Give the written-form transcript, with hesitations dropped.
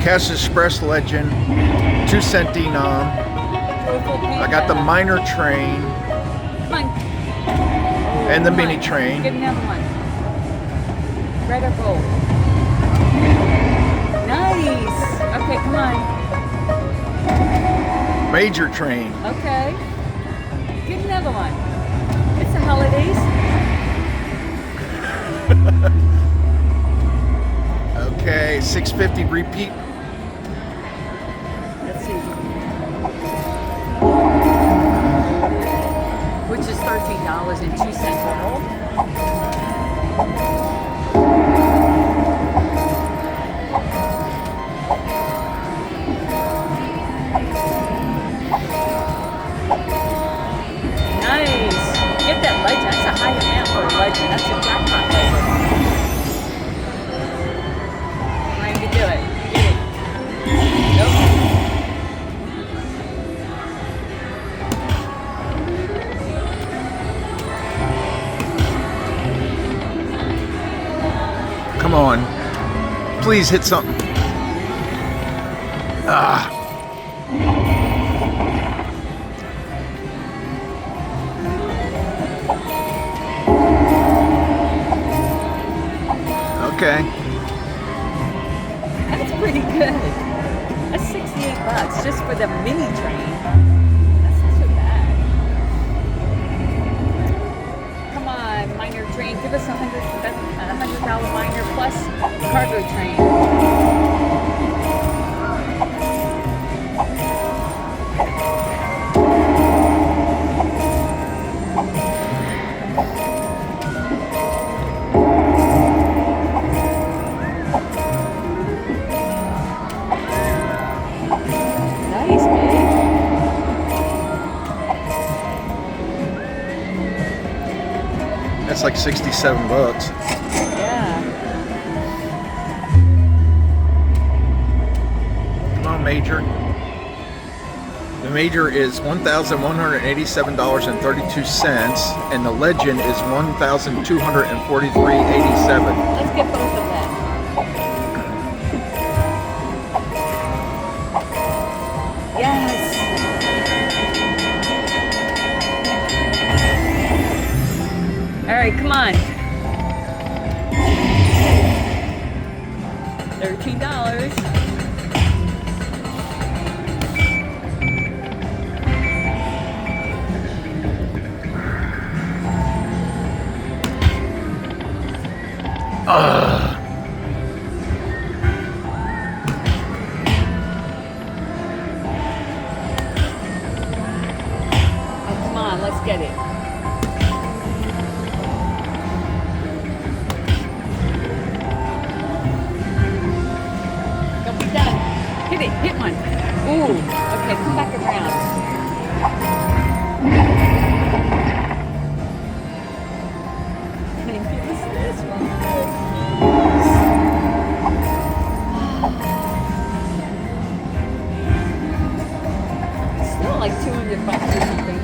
Cash Express Legend, 2 cent denom. I got the minor train. Come on. And the mini train. Get another one. Red or gold? Nice. Okay, come on. Major train. Okay. Get another one. It's the holidays. Okay, 650 repeat. Let's see. Which is $13.02 total. Nice. Get that legend. That's a high amount for a legend. That's a jackpot legend. Trying to do it. Get it. Nope. Come on. Please hit something. Ah. Okay. That's pretty good. That's $68 just for the mini train. That's not so bad. Come on, minor train. Give us $100 minor plus cargo train. Nice, babe. That's like $67. Yeah. Come on, Major. The Major is $1,187.32, and the Legend is $1,243.87. Let's get both of them. Yes. All right, come on. $13. Oh, come on, let's get it. Don't be done. Hit it, hit one. Ooh, okay, come back around. Give us this one. Still like $200 or something.